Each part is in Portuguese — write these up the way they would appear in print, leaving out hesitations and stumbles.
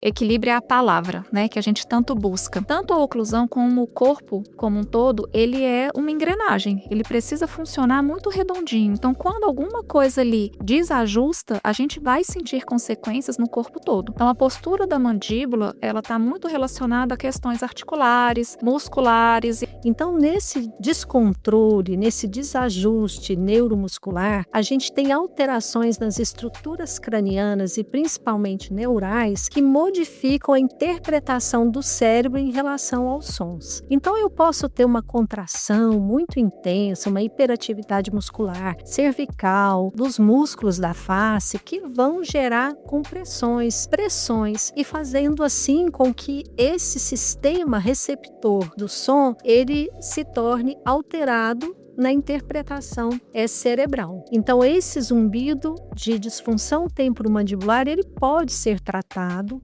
Equilíbrio é a palavra, né, que a gente tanto busca. Tanto a oclusão como o corpo como um todo, ele é uma engrenagem. Ele precisa funcionar muito redondinho. Então, quando alguma coisa ali desajusta, a gente vai sentir consequências no corpo todo. Então, a postura da mandíbula, ela está muito relacionada a questões articulares, musculares. Então, nesse descontrole, nesse desajuste neuromuscular, a gente tem alterações nas estruturas cranianas e principalmente neurais que modificam a interpretação do cérebro em relação aos sons. Então, eu posso ter uma contração muito intensa, uma hiperatividade muscular, cervical, dos músculos da face, que vão gerar compressões, pressões e fazendo assim com que esse sistema receptor do som, ele se torne alterado na interpretação cerebral. Então, esse zumbido de disfunção temporomandibular, ele pode ser tratado.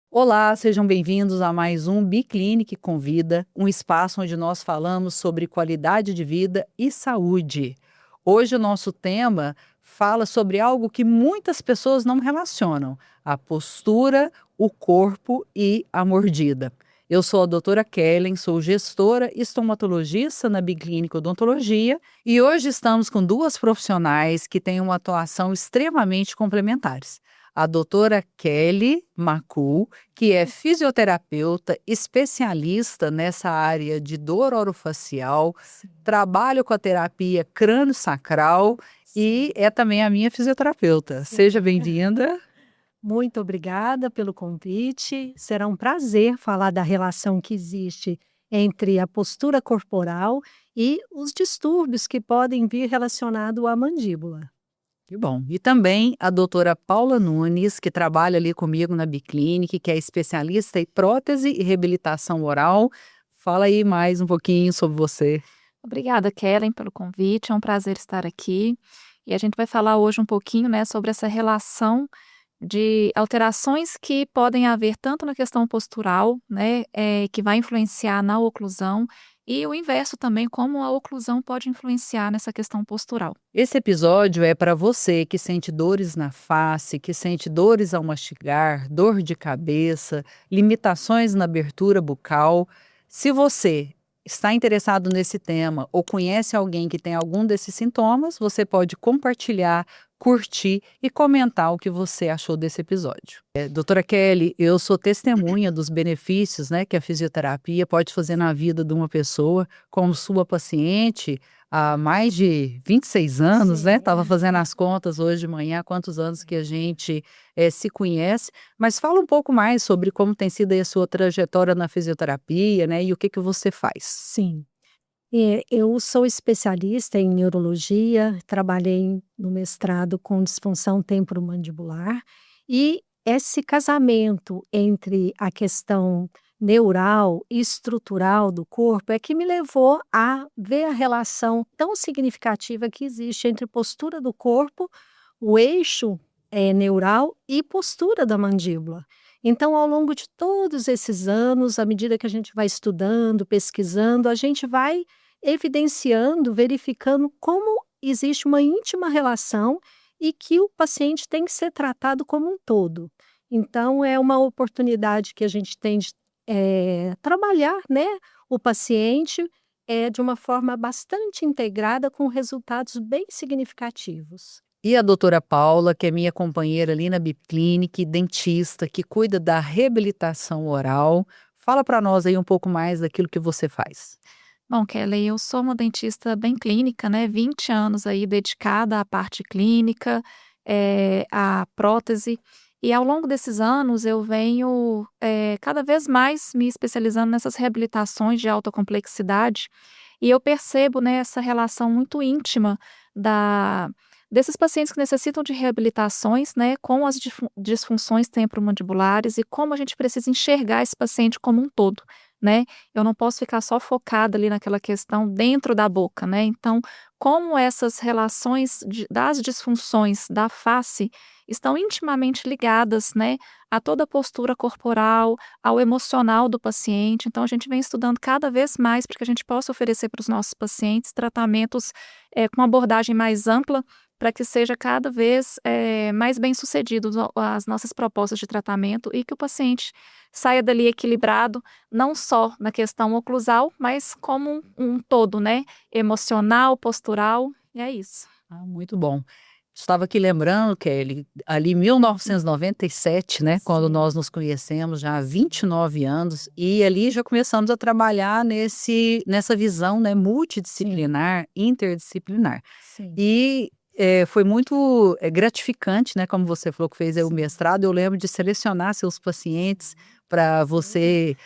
Olá, sejam bem-vindos a mais um Biclinic Convida, um espaço onde nós falamos sobre qualidade de vida e saúde. Hoje o nosso tema fala sobre algo que muitas pessoas não relacionam: a postura, o corpo e a mordida. Eu sou a doutora Kellen, sou gestora estomatologista na Biclinic Odontologia e hoje estamos com duas profissionais que têm uma atuação extremamente complementares. A doutora Kelly Macul, que é fisioterapeuta, especialista nessa área de dor orofacial, trabalha com a terapia crânio-sacral e é também a minha fisioterapeuta. Sim. Seja bem-vinda. Muito obrigada pelo convite. Será um prazer falar da relação que existe entre a postura corporal e os distúrbios que podem vir relacionados à mandíbula. Que bom. E também a doutora Paula Nunes, que trabalha ali comigo na Biclinic, que é especialista em prótese e reabilitação oral. Fala aí mais um pouquinho sobre você. Obrigada, Kellen, pelo convite. É um prazer estar aqui. E a gente vai falar hoje um pouquinho, né, sobre essa relação de alterações que podem haver tanto na questão postural, né, que vai influenciar na oclusão, e o inverso também, como a oclusão pode influenciar nessa questão postural. Esse episódio é para você que sente dores na face, que sente dores ao mastigar, dor de cabeça, limitações na abertura bucal. Se você está interessado nesse tema ou conhece alguém que tem algum desses sintomas, você pode compartilhar, curtir e comentar o que você achou desse episódio. Doutora Kelly, eu sou testemunha dos benefícios, né, que a fisioterapia pode fazer na vida de uma pessoa. Como sua paciente há mais de 26 anos, Sim. né? Estava fazendo as contas hoje de manhã, quantos anos que a gente se conhece. Mas fala um pouco mais sobre como tem sido aí a sua trajetória na fisioterapia, né? E o que você faz. Sim. Eu sou especialista em neurologia, trabalhei no mestrado com disfunção temporomandibular e esse casamento entre a questão neural e estrutural do corpo é que me levou a ver a relação tão significativa que existe entre postura do corpo, o eixo neural e postura da mandíbula. Então, ao longo de todos esses anos, à medida que a gente vai estudando, pesquisando, a gente vai evidenciando, verificando como existe uma íntima relação e que o paciente tem que ser tratado como um todo. Então, é uma oportunidade que a gente tem de trabalhar, né, o paciente de uma forma bastante integrada, com resultados bem significativos. E a doutora Paula, que é minha companheira ali na Biclinic, dentista, que cuida da reabilitação oral. Fala para nós aí um pouco mais daquilo que você faz. Bom, Kelly, eu sou uma dentista bem clínica, né, 20 anos aí dedicada à parte clínica, à prótese, e ao longo desses anos eu venho, cada vez mais me especializando nessas reabilitações de alta complexidade, e eu percebo, né, essa relação muito íntima desses pacientes que necessitam de reabilitações, né, com as disfunções temporomandibulares e como a gente precisa enxergar esse paciente como um todo, né? Eu não posso ficar só focada ali naquela questão dentro da boca, né? Então, como essas relações das disfunções da face estão intimamente ligadas, né, a toda a postura corporal, ao emocional do paciente. Então, a gente vem estudando cada vez mais para que a gente possa oferecer para os nossos pacientes tratamentos com abordagem mais ampla, para que seja cada vez mais bem sucedido as nossas propostas de tratamento e que o paciente saia dali equilibrado, não só na questão oclusal, mas como um todo, né? Emocional, postural, e é isso. Muito bom. Estava aqui lembrando, Kelly, ali em 1997, né, quando Sim. nós nos conhecemos, já há 29 anos, e ali já começamos a trabalhar nessa visão, né, multidisciplinar, interdisciplinar. Sim, E foi muito gratificante, né, como você falou que fez aí o sim. mestrado, eu lembro de selecionar seus pacientes para você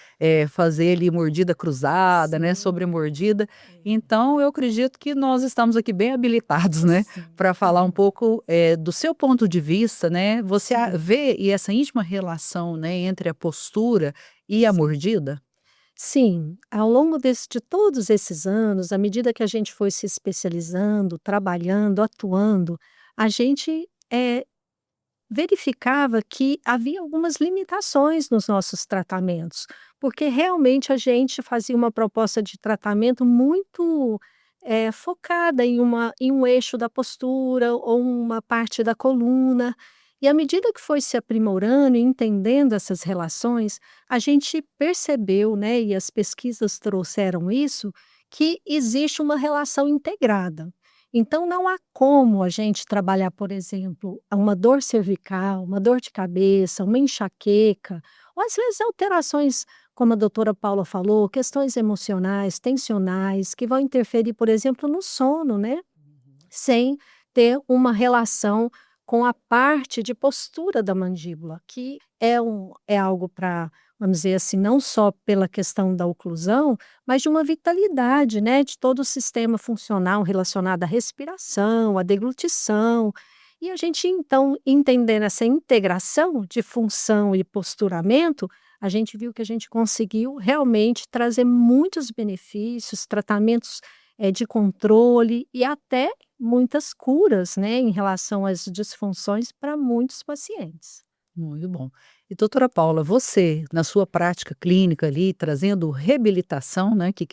fazer ali mordida cruzada, né, Sim. sobremordida. Então, eu acredito que nós estamos aqui bem habilitados, né, Sim. para falar um pouco do seu ponto de vista, né? Você Sim. vê essa íntima relação, né, entre a postura e a Sim. mordida? Sim, ao longo de todos esses anos, à medida que a gente foi se especializando, trabalhando, atuando, a gente verificava que havia algumas limitações nos nossos tratamentos, porque realmente a gente fazia uma proposta de tratamento muito focada em um eixo da postura ou uma parte da coluna. E à medida que foi se aprimorando e entendendo essas relações, a gente percebeu, né, e as pesquisas trouxeram isso, que existe uma relação integrada. Então não há como a gente trabalhar, por exemplo, uma dor cervical, uma dor de cabeça, uma enxaqueca, ou às vezes alterações, como a doutora Paula falou, questões emocionais, tensionais, que vão interferir, por exemplo, no sono, né? Sem ter uma relação com a parte de postura da mandíbula, que é algo para, vamos dizer assim, não só pela questão da oclusão, mas de uma vitalidade, né, de todo o sistema funcional relacionado à respiração, à deglutição. E a gente, então, entendendo essa integração de função e posturamento, a gente viu que a gente conseguiu realmente trazer muitos benefícios, tratamentos de controle e até muitas curas, né, em relação às disfunções para muitos pacientes. Muito bom. E doutora Paula, você, na sua prática clínica ali, trazendo reabilitação, né, que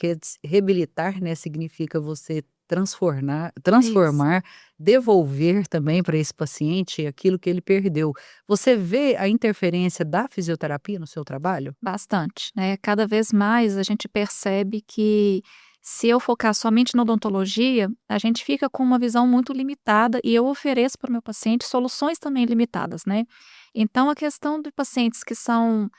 reabilitar, né, significa você Isso. transformar, devolver também para esse paciente aquilo que ele perdeu. Você vê a interferência da fisioterapia no seu trabalho? Bastante, né? Cada vez mais a gente percebe que se eu focar somente na odontologia, a gente fica com uma visão muito limitada e eu ofereço para o meu paciente soluções também limitadas, né? Então, a questão de pacientes que são,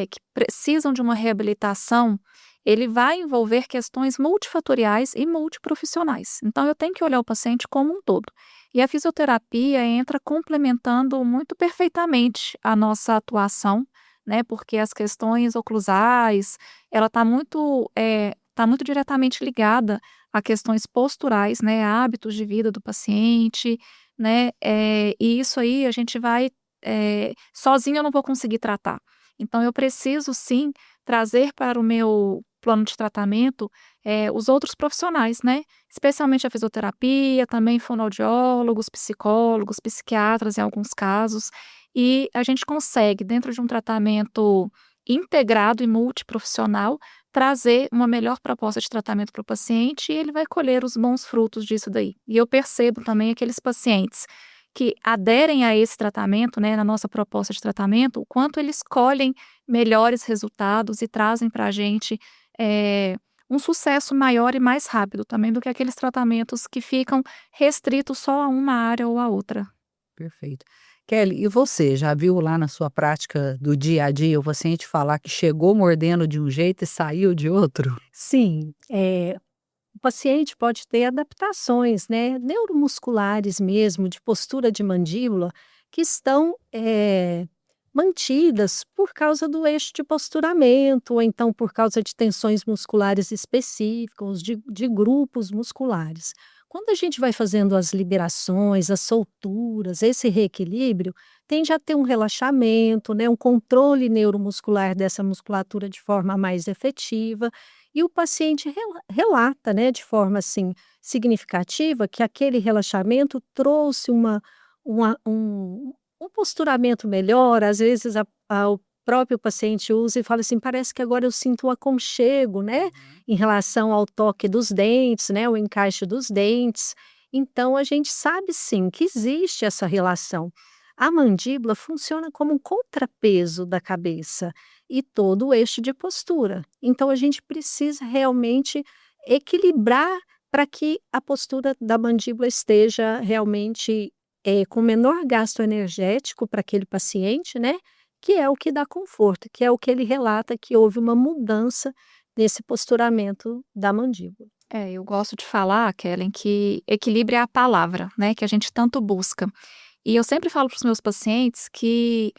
que precisam de uma reabilitação, ele vai envolver questões multifatoriais e multiprofissionais. Então, eu tenho que olhar o paciente como um todo. E a fisioterapia entra complementando muito perfeitamente a nossa atuação, né, porque as questões oclusais, ela tá muito diretamente ligada a questões posturais, né, a hábitos de vida do paciente, né, e isso aí a gente vai sozinho eu não vou conseguir tratar. Então eu preciso sim trazer para o meu plano de tratamento, os outros profissionais, né, especialmente a fisioterapia, também fonoaudiólogos, psicólogos, psiquiatras em alguns casos, e a gente consegue, dentro de um tratamento integrado e multiprofissional, trazer uma melhor proposta de tratamento para o paciente e ele vai colher os bons frutos disso daí. E eu percebo também aqueles pacientes que aderem a esse tratamento, né, na nossa proposta de tratamento, o quanto eles colhem melhores resultados e trazem para a gente um sucesso maior e mais rápido também do que aqueles tratamentos que ficam restritos só a uma área ou a outra. Perfeito. Kelly, e você já viu lá na sua prática do dia a dia o paciente falar que chegou mordendo de um jeito e saiu de outro? Sim, o paciente pode ter adaptações, né, neuromusculares mesmo, de postura de mandíbula, que estão mantidas por causa do eixo de posturamento, ou então por causa de tensões musculares específicas, de grupos musculares. Quando a gente vai fazendo as liberações, as solturas, esse reequilíbrio, tende a ter um relaxamento, né, um controle neuromuscular dessa musculatura de forma mais efetiva, e o paciente relata, né, de forma assim significativa que aquele relaxamento trouxe um posturamento melhor, às vezes o próprio paciente usa e fala assim: "Parece que agora eu sinto um aconchego, né, em relação ao toque dos dentes, né, o encaixe dos dentes". Então a gente sabe sim que existe essa relação. A mandíbula funciona como um contrapeso da cabeça e todo o eixo de postura. Então a gente precisa realmente equilibrar para que a postura da mandíbula esteja realmente, com menor gasto energético para aquele paciente, né, que é o que dá conforto, que é o que ele relata que houve uma mudança nesse posturamento da mandíbula. Eu gosto de falar, Kellen, que equilíbrio é a palavra, né, que a gente tanto busca. E eu sempre falo para os meus pacientes que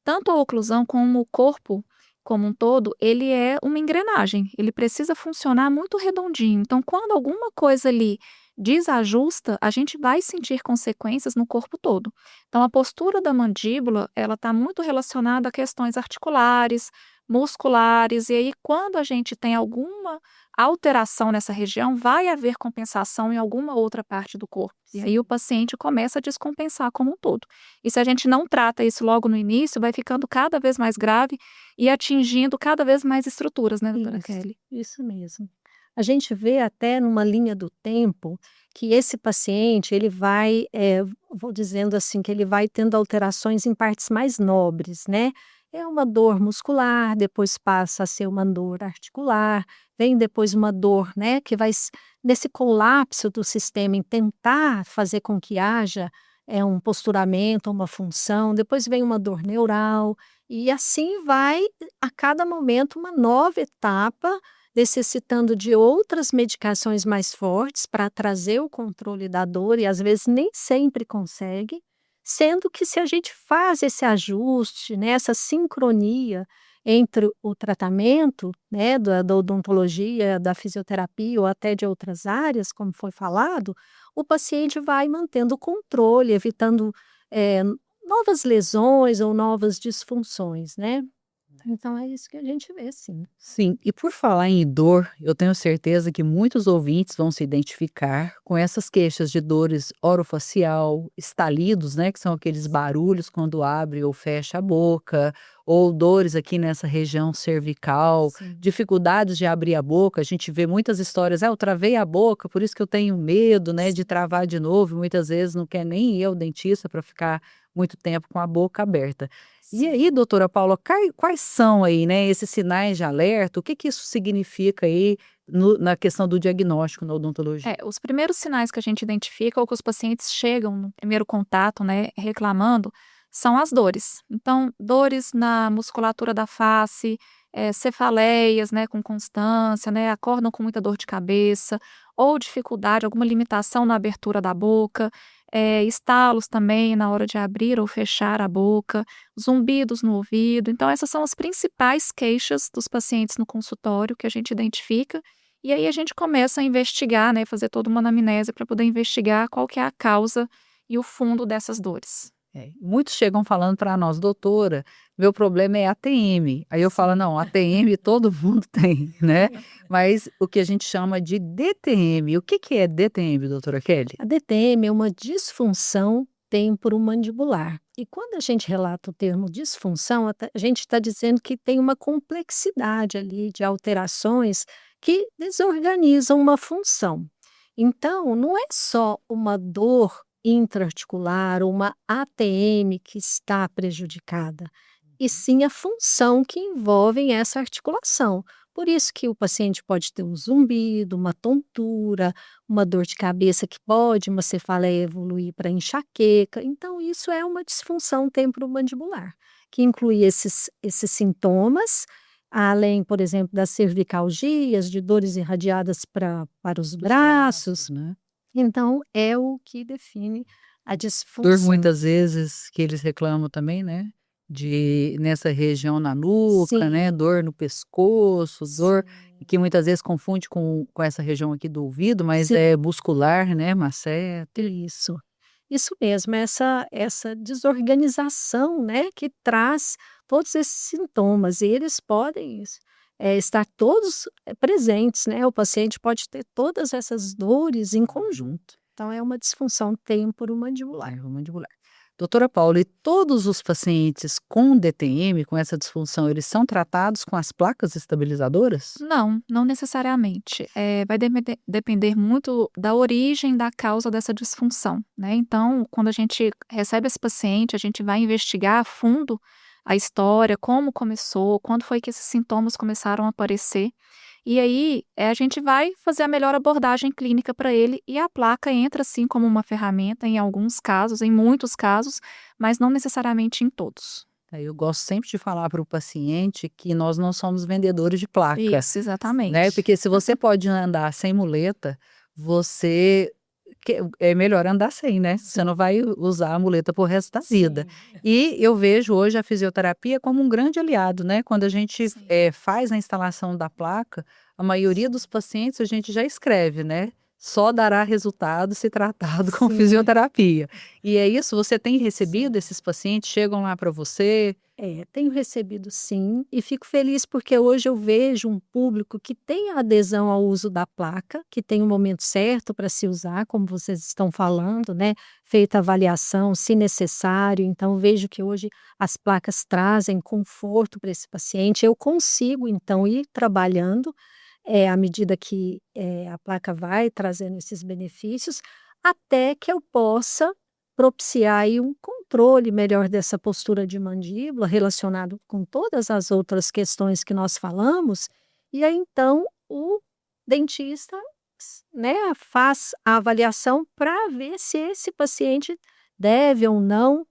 tanto a oclusão como o corpo como um todo, ele é uma engrenagem, ele precisa funcionar muito redondinho. Então, quando alguma coisa ali desajusta, a gente vai sentir consequências no corpo todo. Então, a postura da mandíbula, ela está muito relacionada a questões articulares, musculares, e aí quando a gente tem alguma alteração nessa região, vai haver compensação em alguma outra parte do corpo. E aí o paciente começa a descompensar como um todo. E se a gente não trata isso logo no início, vai ficando cada vez mais grave e atingindo cada vez mais estruturas, né, doutora Kelly? Isso mesmo. A gente vê até numa linha do tempo que esse paciente, ele vai, vou dizendo assim, que ele vai tendo alterações em partes mais nobres, né. É uma dor muscular, depois passa a ser uma dor articular, vem depois uma dor, né, que vai nesse colapso do sistema em tentar fazer com que haja, um posturamento, uma função, depois vem uma dor neural, e assim vai a cada momento uma nova etapa, necessitando de outras medicações mais fortes para trazer o controle da dor e às vezes nem sempre consegue, sendo que se a gente faz esse ajuste, né, essa sincronia entre o tratamento, né, da odontologia, da fisioterapia ou até de outras áreas, como foi falado, o paciente vai mantendo o controle, evitando, eh, novas lesões ou novas disfunções, né. Então é isso que a gente vê sim. Sim, e por falar em dor, eu tenho certeza que muitos ouvintes vão se identificar com essas queixas de dores orofacial, estalidos, né, que são aqueles barulhos quando abre ou fecha a boca, ou dores aqui nessa região cervical, Sim. dificuldades de abrir a boca. A gente vê muitas histórias, eu travei a boca, por isso que eu tenho medo, né, de travar de novo. Muitas vezes não quer nem ir ao dentista para ficar muito tempo com a boca aberta. E aí, doutora Paula, quais são aí, né, esses sinais de alerta? O que que isso significa aí na questão do diagnóstico na odontologia? Os primeiros sinais que a gente identifica ou que os pacientes chegam no primeiro contato, né, reclamando, são as dores. Então, dores na musculatura da face, cefaleias, né, com constância, né, acordam com muita dor de cabeça, ou dificuldade, alguma limitação na abertura da boca, estalos também na hora de abrir ou fechar a boca, zumbidos no ouvido. Então, essas são as principais queixas dos pacientes no consultório que a gente identifica e aí a gente começa a investigar, né, fazer toda uma anamnese para poder investigar qual que é a causa e o fundo dessas dores. Muitos chegam falando para nós: "Doutora, meu problema é ATM". Aí eu falo: "Não, ATM todo mundo tem, né". Mas o que a gente chama de DTM, o que que é DTM, doutora Kelly? A DTM é uma disfunção temporomandibular. E quando a gente relata o termo disfunção, a gente está dizendo que tem uma complexidade ali de alterações que desorganizam uma função. Então, não é só uma dor intraarticular ou uma ATM que está prejudicada, e sim a função que envolve essa articulação. Por isso que o paciente pode ter um zumbido, uma tontura, uma dor de cabeça que pode, uma cefaleia evoluir para enxaqueca. Então, isso é uma disfunção temporomandibular, que inclui esses sintomas, além, por exemplo, das cervicalgias, de dores irradiadas para os Dos braços, braços. né. Então, é o que define a Dor disfunção. muitas vezes que eles reclamam também, né, de nessa região na nuca, Sim, né, dor no pescoço, dor sim. que muitas vezes confunde com essa região aqui do ouvido, mas Sim, é muscular, né, maceta. isso. Isso mesmo, essa desorganização, né, que traz todos esses sintomas, e eles podem estar todos presentes, né, o paciente pode ter todas essas dores em conjunto. Então é uma disfunção temporomandibular. Mandibular. Doutora Paula, e todos os pacientes com DTM, com essa disfunção, eles são tratados com as placas estabilizadoras? Não, não necessariamente. Vai depender muito da origem da causa dessa disfunção, né? Então, quando a gente recebe esse paciente, a gente vai investigar a fundo a história, como começou, quando foi que esses sintomas começaram a aparecer. E aí, a gente vai fazer a melhor abordagem clínica para ele e a placa entra sim como uma ferramenta em alguns casos, em muitos casos, mas não necessariamente em todos. Eu gosto sempre de falar para o paciente que nós não somos vendedores de placa, Isso, né? exatamente. Porque se você pode andar sem muleta, você é melhor andar sem, né? Você não vai usar a muleta pro resto da vida. Sim, E eu vejo hoje a fisioterapia como um grande aliado, né? Quando a gente sim. faz a instalação da placa, a maioria dos pacientes a gente já escreve, né? Só dará resultado se tratado com sim. fisioterapia. E é isso, você tem recebido esses pacientes, chegam lá para você? Tenho recebido sim, e fico feliz porque hoje eu vejo um público que tem a adesão ao uso da placa, que tem o momento certo para se usar, como vocês estão falando, né? Feita a avaliação, se necessário. Então, vejo que hoje as placas trazem conforto para esse paciente. Eu consigo, então, ir trabalhando à medida que a placa vai trazendo esses benefícios, até que eu possa propiciar aí um controle melhor dessa postura de mandíbula, relacionado com todas as outras questões que nós falamos, e aí então o dentista, né, faz a avaliação para ver se esse paciente deve ou não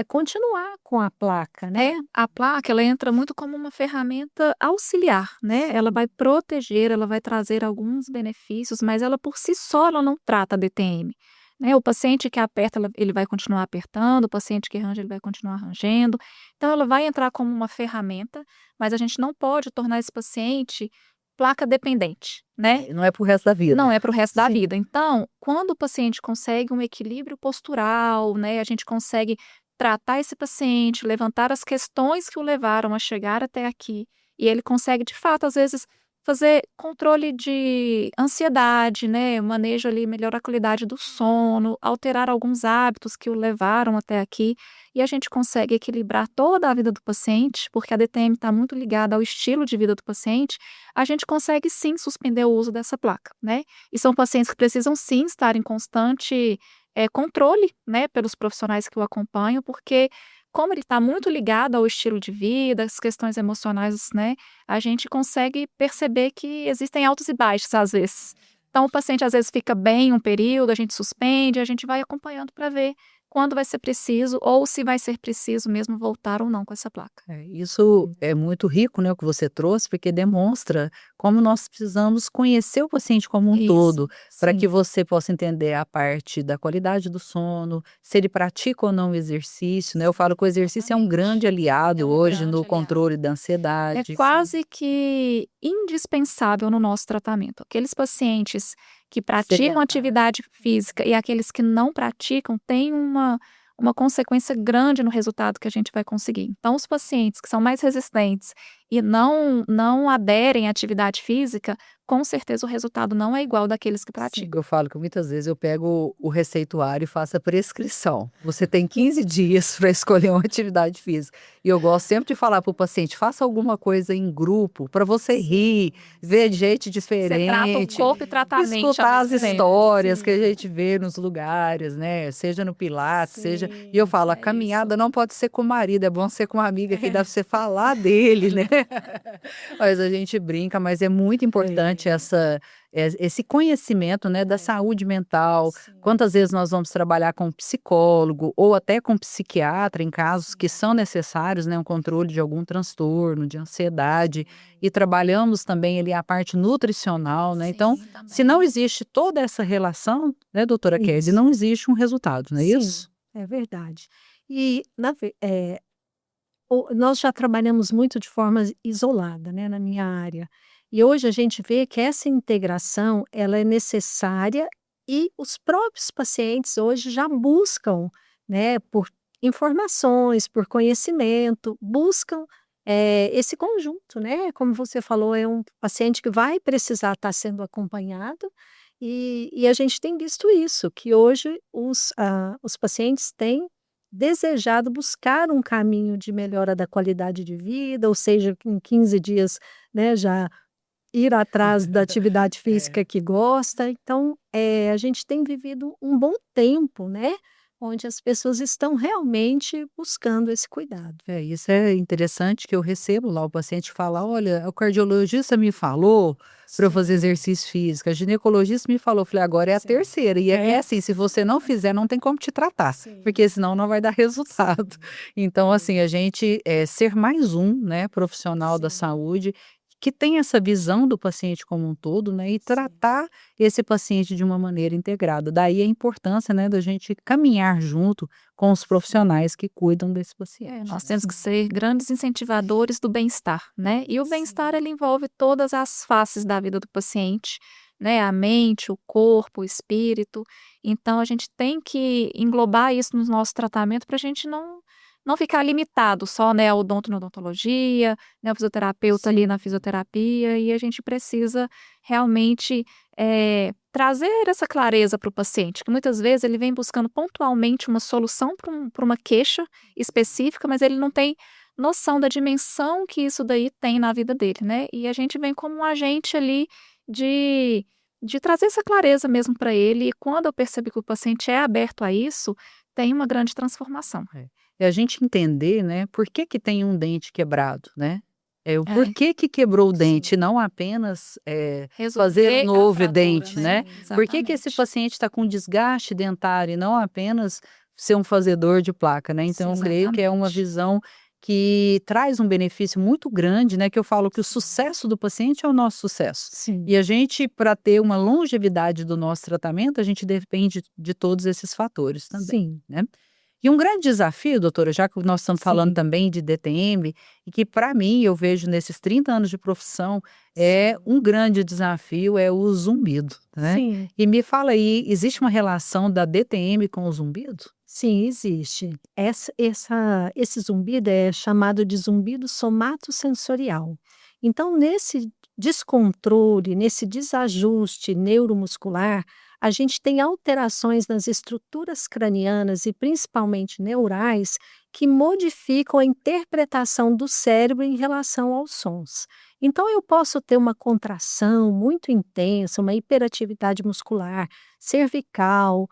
continuar com a placa, né? A placa, ela entra muito como uma ferramenta auxiliar, né, ela vai proteger, ela vai trazer alguns benefícios, mas ela por si só, ela não trata a DTM, né. O paciente que aperta, ele vai continuar apertando, o paciente que range, ele vai continuar rangendo. Então ela vai entrar como uma ferramenta, mas a gente não pode tornar esse paciente placa dependente, né. Não é para o resto da vida. Não é para o resto da Sim. vida. Então, quando o paciente consegue um equilíbrio postural, né, a gente consegue tratar esse paciente, levantar as questões que o levaram a chegar até aqui, e ele consegue, de fato, às vezes, fazer controle de ansiedade, né, manejo ali, melhorar a qualidade do sono, alterar alguns hábitos que o levaram até aqui, e a gente consegue equilibrar toda a vida do paciente, porque a DTM está muito ligada ao estilo de vida do paciente, a gente consegue sim suspender o uso dessa placa, né. E são pacientes que precisam sim estar em constante, controle, né, pelos profissionais que o acompanham, porque como ele está muito ligado ao estilo de vida, às questões emocionais, né, a gente consegue perceber que existem altos e baixos às vezes. Então o paciente às vezes fica bem um período, a gente suspende, a gente vai acompanhando para ver quando vai ser preciso ou se vai ser preciso mesmo voltar ou não com essa placa. Isso é muito rico, né, o que você trouxe, porque demonstra como nós precisamos conhecer o paciente como um Isso, todo, para que sim. você possa entender a parte da qualidade do sono, se ele pratica ou não o exercício, né? Eu falo que o exercício é um grande Exatamente. É aliado um hoje grande no aliado. controle da É ansiedade. quase que indispensável no nosso tratamento. Aqueles pacientes que praticam Sedentário. atividade física e aqueles que não praticam têm uma consequência grande no resultado que a gente vai conseguir. Então, os pacientes que são mais resistentes e não aderem à atividade física, com certeza o resultado não é igual daqueles que praticam. Eu falo que muitas vezes eu pego o receituário e faço a prescrição. Você tem 15 dias para escolher uma atividade física. E eu gosto sempre de falar para o paciente: faça alguma coisa em grupo para você rir, ver gente Você trata o diferente, corpo e trata a mente ao escutar as mesmo tempo. histórias que a gente vê nos lugares, né? Seja no Pilates, seja. E eu falo: a caminhada não pode ser com o marido, é bom ser com uma amiga que dá para você falar dele, né? Mas a gente brinca, mas é muito importante esse conhecimento, né, da saúde mental. Quantas vezes nós vamos trabalhar com psicólogo ou até com psiquiatra em casos que são necessários, né, um controle de algum transtorno, de ansiedade, e trabalhamos também ali a parte nutricional, né? Então, Sim, se não também. existe toda essa relação, né, doutora Kedi, Isso. não existe um resultado, não é Sim, isso? é verdade. E nós já trabalhamos muito de forma isolada, né, na minha área. E hoje a gente vê que essa integração, ela é necessária e os próprios pacientes hoje já buscam, né, por informações, por conhecimento, buscam, esse conjunto, né, como você falou, é um paciente que vai precisar estar sendo acompanhado, e a gente tem visto isso, que hoje os pacientes têm desejado buscar um caminho de melhora da qualidade de vida, ou seja, em 15 dias, né, já ir atrás da atividade É. física que gosta. Então, a gente tem vivido um bom tempo, né, onde as pessoas estão realmente buscando esse cuidado. Isso é interessante que eu recebo lá o paciente fala: "Olha, o cardiologista me falou para eu Sim, fazer exercício físico, a ginecologista me falou", eu falei: "Agora é a sim. terceira", e é assim, se você não fizer, não tem como te tratar, Sim, porque senão não vai dar resultado. sim, Então, assim, a gente, ser mais um, né, profissional da sim, saúde, que tem essa visão do paciente como um todo, né, e sim. tratar esse paciente de uma maneira integrada. Daí a importância, né, da gente caminhar junto com os profissionais que cuidam desse paciente, Nós né. temos que ser grandes incentivadores do bem-estar, né. E o bem-estar Sim. ele envolve todas as faces da vida do paciente, né, a mente, o corpo, o espírito. Então a gente tem que englobar isso no nosso tratamento para a gente não ficar limitado só, né, ao odonto na odontologia, né, o fisioterapeuta ali na Sim. fisioterapia, e a gente precisa realmente, trazer essa clareza para o paciente, que muitas vezes ele vem buscando pontualmente uma solução para uma queixa específica, mas ele não tem noção da dimensão que isso daí tem na vida dele, né. E a gente vem como um agente ali de de trazer essa clareza mesmo para ele, e quando eu percebo que o paciente é aberto a isso, tem uma grande transformação. É. E a gente entender, né, por que que tem um dente quebrado, né. O É, porquê que quebrou o Sim. dente, não apenas, fazer um resolver a novo fratura, dente, né. né. Por que que esse Exatamente. paciente está com desgaste dentário e não apenas ser um fazedor de placa, né. Então eu Sim. creio que é uma Exatamente. visão que traz um benefício muito grande, né, que eu falo que o sucesso do paciente é o nosso sucesso. Sim. E a gente, para ter uma longevidade do nosso tratamento, a gente depende de todos esses fatores também, Sim. né. E um grande desafio, doutora, já que nós estamos falando Sim. também de DTM, e que para mim eu vejo nesses 30 anos de profissão, é Sim. um grande desafio, é o zumbido, né. Sim. E me fala aí, existe uma relação da DTM com o zumbido? Sim, existe. Esse zumbido é chamado de zumbido somatosensorial. Então, nesse descontrole, nesse desajuste neuromuscular, a gente tem alterações nas estruturas cranianas e principalmente neurais que modificam a interpretação do cérebro em relação aos sons. Então, eu posso ter uma contração muito intensa, uma hiperatividade muscular, cervical,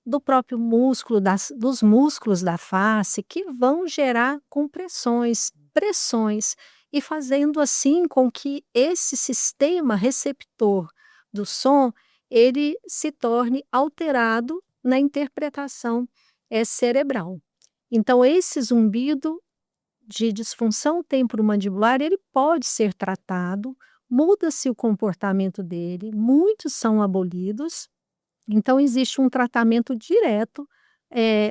do próprio músculo, dos músculos da face, que vão gerar compressões, pressões, e fazendo assim com que esse sistema receptor do som, ele se torne alterado na interpretação, cerebral. Então esse zumbido de disfunção temporomandibular, ele pode ser tratado, muda-se o comportamento dele, muitos são abolidos, então existe um tratamento direto,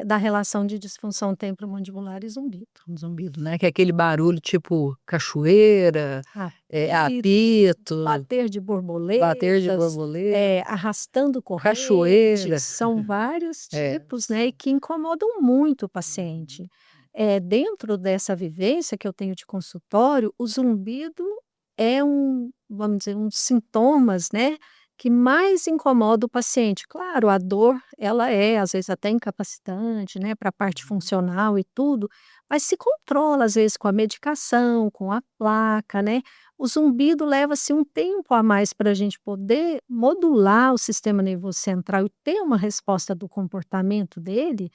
da relação de disfunção temporomandibular e zumbido. Um zumbido, né, que é aquele barulho tipo cachoeira, Apitos, apito, bater de bater de borboletas, borboleta, arrastando correntes, cachoeira. são vários É. tipos, né, e que incomodam muito o paciente. Dentro dessa vivência que eu tenho de consultório, o zumbido é vamos dizer, um dos sintomas, né, que mais incomoda o paciente. Claro, a dor, ela é, às vezes, até incapacitante, né, para a parte funcional e tudo, mas se controla, às vezes, com a medicação, com a placa, né. O zumbido leva-se um tempo a mais para a gente poder modular o sistema nervoso central e ter uma resposta do comportamento dele,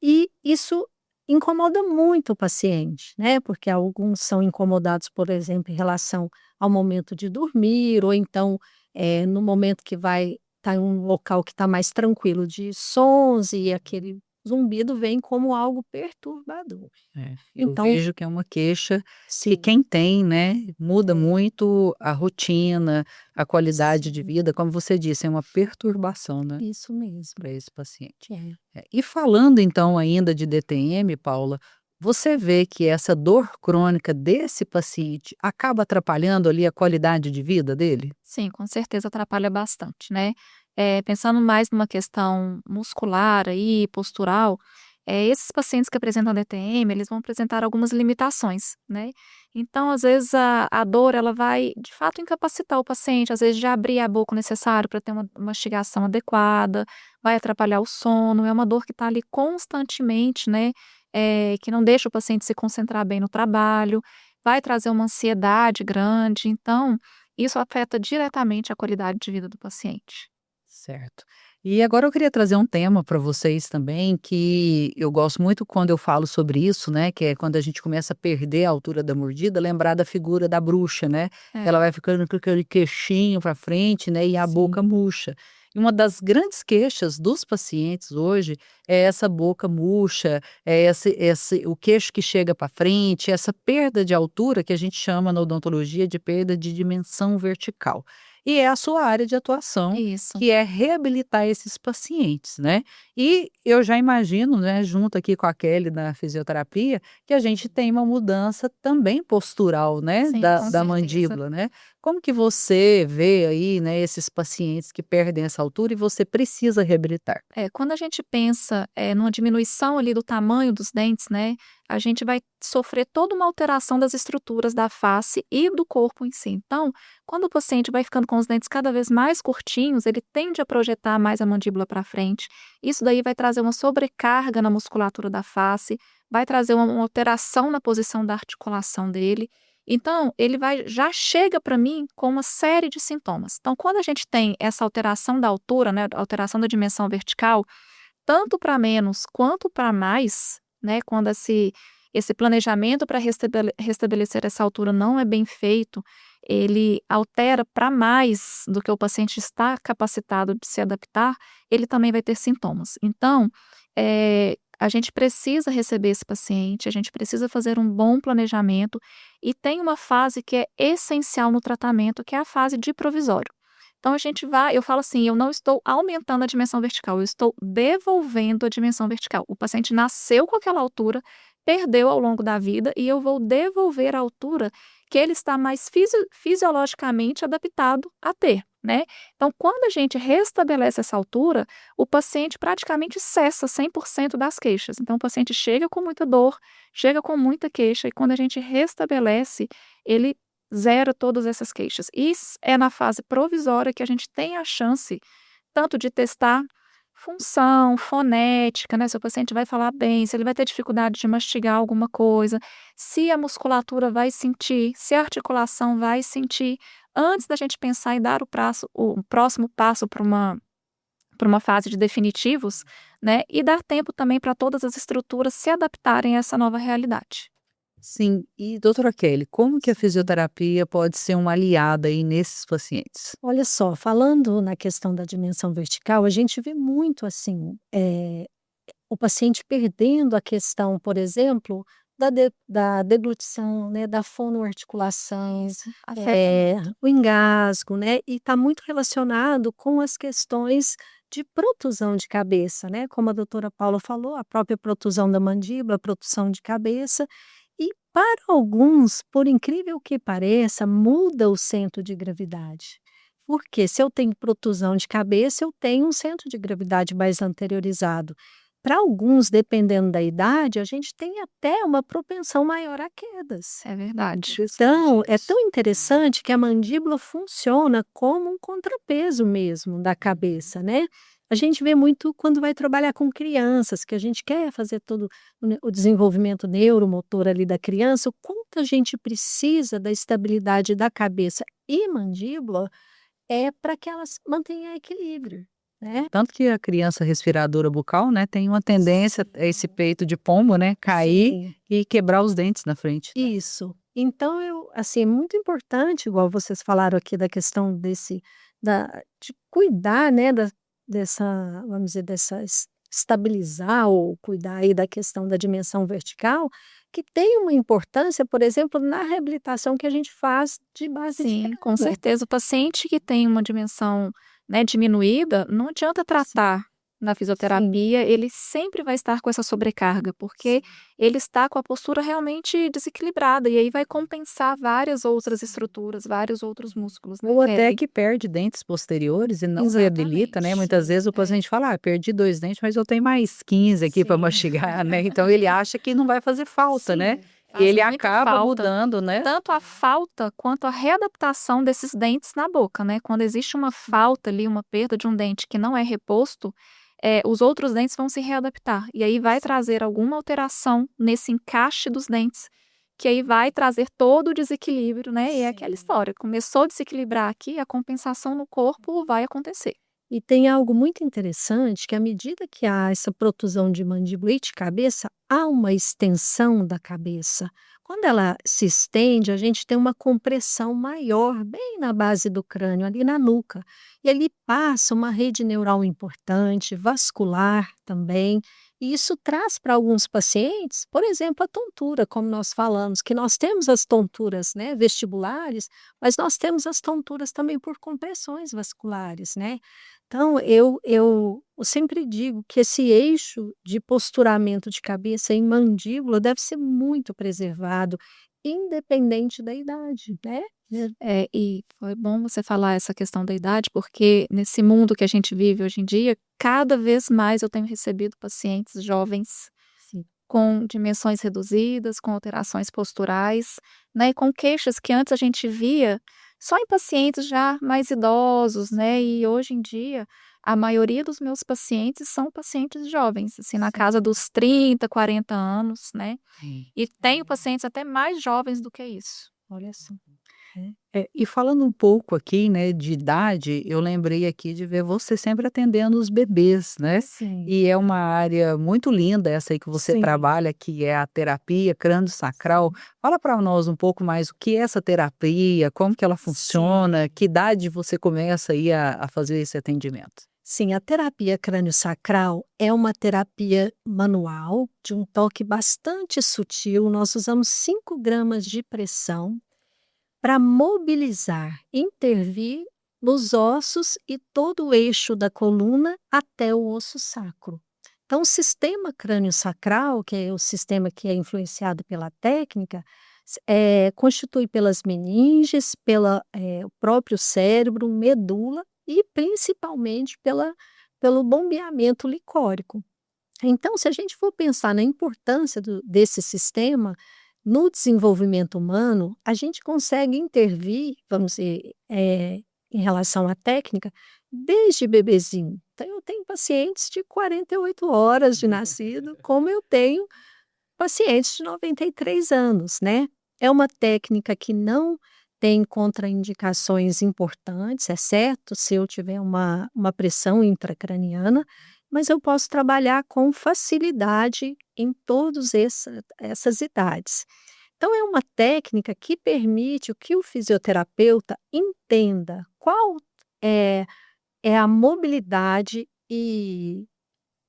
e isso incomoda muito o paciente, né, porque alguns são incomodados, por exemplo, em relação ao momento de dormir, ou então, no momento que vai estar em um local que está mais tranquilo de sons, e aquele zumbido vem como algo perturbador. Eu Então vejo que é uma queixa que sim, quem tem, né, muda é, muito a rotina, a qualidade de sim, vida, como você disse, é uma perturbação, né, isso mesmo. para esse paciente. É. E falando então ainda de DTM, Paula, Você vê que essa dor crônica desse paciente acaba atrapalhando ali a qualidade de vida dele? Sim, com certeza atrapalha bastante, né. Pensando mais numa questão muscular aí, postural, esses pacientes que apresentam DTM, eles vão apresentar algumas limitações, né. Então, às vezes, a dor ela vai, de fato, incapacitar o paciente, às vezes, de abrir a boca o necessário para ter uma mastigação adequada, vai atrapalhar o sono, é uma dor que está ali constantemente, né, que não deixa o paciente se concentrar bem no trabalho, vai trazer uma ansiedade grande, então isso afeta diretamente a qualidade de vida do paciente. Certo. E agora eu queria trazer um tema para vocês também, que eu gosto muito quando eu falo sobre isso, né, que é quando a gente começa a perder a altura da mordida, lembrar da figura da bruxa, né? É, Ela vai ficando com aquele queixinho para frente, né, e a boca Sim. murcha. E uma das grandes queixas dos pacientes hoje é essa boca murcha, é esse o queixo que chega para frente, essa perda de altura que a gente chama na odontologia de perda de dimensão vertical. E é a sua área de atuação, isso. que é reabilitar esses pacientes, né. E eu já imagino, né, junto aqui com a Kelly da fisioterapia, que a gente tem uma mudança também postural, né, Sim, da com da certeza. mandíbula, né. Como que você vê aí, né, esses pacientes que perdem essa altura e você precisa reabilitar? Quando a gente pensa, numa diminuição ali do tamanho dos dentes, né, a gente vai sofrer toda uma alteração das estruturas da face e do corpo em si. Então, quando o paciente vai ficando com os dentes cada vez mais curtinhos, ele tende a projetar mais a mandíbula para frente. Isso daí vai trazer uma sobrecarga na musculatura da face, vai trazer uma alteração na posição da articulação dele. Então, ele vai já chega para mim com uma série de sintomas. Então, quando a gente tem essa alteração da altura, né, alteração da dimensão vertical, tanto para menos quanto para mais, né, quando esse planejamento para restabelecer essa altura não é bem feito, ele altera para mais do que o paciente está capacitado de se adaptar, ele também vai ter sintomas. Então, a gente precisa receber esse paciente, a gente precisa fazer um bom planejamento e tem uma fase que é essencial no tratamento, que é a fase de provisório. Então a gente vai eu falo assim: "Eu não estou aumentando a dimensão vertical, eu estou devolvendo a dimensão vertical". O paciente nasceu com aquela altura, perdeu ao longo da vida e eu vou devolver a altura que ele está mais fisiologicamente adaptado a ter, né. Então quando a gente restabelece essa altura, o paciente praticamente cessa 100% das queixas. Então o paciente chega com muita dor, chega com muita queixa e quando a gente restabelece, ele zera todas essas queixas. É na fase provisória que a gente tem a chance tanto de testar função, fonética, né, se o paciente vai falar bem, se ele vai ter dificuldade de mastigar alguma coisa, se a musculatura vai sentir, se a articulação vai sentir, antes da gente pensar em dar o próximo passo para uma fase de definitivos, né, e dar tempo também para todas as estruturas se adaptarem a essa nova realidade. Sim, e doutora Kelly, como que a fisioterapia pode ser uma aliada aí nesses pacientes? Olha só, falando na questão da dimensão vertical, a gente vê muito assim, o paciente perdendo a questão, por exemplo, da deglutição, né, da fonoarticulação, Isso, afeta muito. o engasgo, né, e está muito relacionado com as questões de protusão de cabeça, né, como a doutora Paula falou, a própria protusão da mandíbula, a protusão de cabeça, e para alguns, por incrível que pareça, muda o centro de gravidade. Porque se eu tenho protusão de cabeça, eu tenho um centro de gravidade mais anteriorizado. Para alguns, dependendo da idade, a gente tem até uma propensão maior a quedas. É verdade. Então, é tão interessante que a mandíbula funciona como um contrapeso mesmo da cabeça, né. A gente vê muito quando vai trabalhar com crianças, que a gente quer fazer todo o desenvolvimento neuromotor ali da criança, o quanto a gente precisa da estabilidade da cabeça e mandíbula, é para que elas mantenham equilíbrio, né. Tanto que a criança respiradora bucal, né, tem uma tendência a esse Sim, peito de pombo, né, cair sim. e quebrar os dentes na frente, né. Isso. Então eu assim, é muito importante, igual vocês falaram aqui da questão de cuidar, né, dessa, vamos dizer, dessa estabilizar ou cuidar aí da questão da dimensão vertical, que tem uma importância, por exemplo, na reabilitação que a gente faz de base de Sim, com queda. certeza. O paciente que tem uma dimensão, né, diminuída, não adianta Sim. tratar, na Sim, fisioterapia, ele sempre vai estar com essa sobrecarga, porque sim. ele está com a postura realmente desequilibrada, e aí vai compensar várias outras estruturas, vários outros músculos, né, Ou até pele. que perde dentes posteriores e não reabilita, né, Exatamente. muitas vezes o É, paciente fala: "Ah, perdi 2 dentes, mas eu tenho mais 15 aqui para Sim. mastigar", né, então ele acha que não vai fazer falta, né, sim. e Faz ele muita acaba falta, mudando, né. tanto a falta quanto a readaptação desses dentes na boca, né. Quando existe uma falta ali, uma perda de um dente que não é reposto, os outros dentes vão se readaptar, e aí vai trazer alguma alteração nesse encaixe dos dentes, que aí vai trazer todo o desequilíbrio, né, e é aquela Sim. história, começou a desequilibrar aqui, a compensação no corpo vai acontecer. E tem algo muito interessante que à medida que há essa protusão de mandíbula e de cabeça, há uma extensão da cabeça. Quando ela se estende, a gente tem uma compressão maior bem na base do crânio, ali na nuca. E ali passa uma rede neural importante, vascular também. E isso traz para alguns pacientes, por exemplo, a tontura, como nós falamos, que nós temos as tonturas, né, vestibulares, mas nós temos as tonturas também por compressões vasculares, né? Então, eu sempre digo que esse eixo de posturamento de cabeça em mandíbula deve ser muito preservado, independente da idade, né. E foi bom você falar essa questão da idade, porque nesse mundo que a gente vive hoje em dia, cada vez mais eu tenho recebido pacientes jovens Sim, com dimensões reduzidas, com alterações posturais, né, e com queixas que antes a gente via só em pacientes já mais idosos, né, e hoje em dia a maioria dos meus pacientes são pacientes jovens, assim, na sim. casa dos 30, 40 anos, né, Sim. e tenho pacientes até mais jovens do que isso. Olha só. É. E falando um pouco aqui, né, de idade, eu lembrei aqui de ver você sempre atendendo os bebês, né, Sim, e é uma área muito linda essa aí que você sim, trabalha, que é a terapia crânio-sacral. Fala para nós um pouco mais o que é essa terapia, como que ela funciona, sim. que idade você começa aí a fazer esse atendimento? Sim, a terapia crânio-sacral é uma terapia manual, de um toque bastante sutil. Nós usamos 5 gramas de pressão para mobilizar, intervir nos ossos e todo o eixo da coluna até o osso sacro. Então, o sistema crânio-sacral, que é o sistema que é influenciado pela técnica, constitui pelas meninges, o próprio cérebro, medula e principalmente pelo bombeamento licórico. Então, se a gente for pensar na importância desse sistema no desenvolvimento humano, a gente consegue intervir, vamos dizer, em relação à técnica, desde bebezinho. Então, eu tenho pacientes de 48 horas de nascido, como eu tenho pacientes de 93 anos, né. É uma técnica que não tem contraindicações importantes, exceto se eu tiver uma pressão intracraniana, mas eu posso trabalhar com facilidade em todos essas idades. Então é uma técnica que permite o que o fisioterapeuta entenda qual é é a mobilidade e,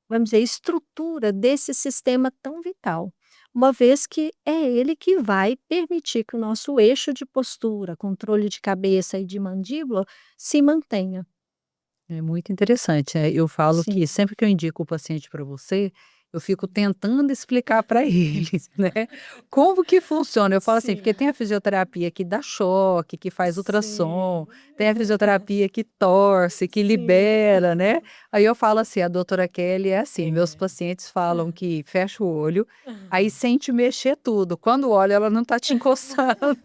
vamos dizer, estrutura desse sistema tão vital, uma vez que é ele que vai permitir que o nosso eixo de postura, controle de cabeça e de mandíbula se mantenha. É muito interessante, eu falo Sim, que sempre que eu indico o paciente para você, eu fico tentando explicar para eles, né, como que funciona. Eu falo assim, sim, porque tem a fisioterapia que dá choque, que faz ultrassom, sim. tem a fisioterapia que torce, que Sim. libera, né. Aí eu falo assim: "A doutora Kelly é assim, meus pacientes falam que fecha o olho, aí sente mexer tudo, quando olha ela não está te encoçando",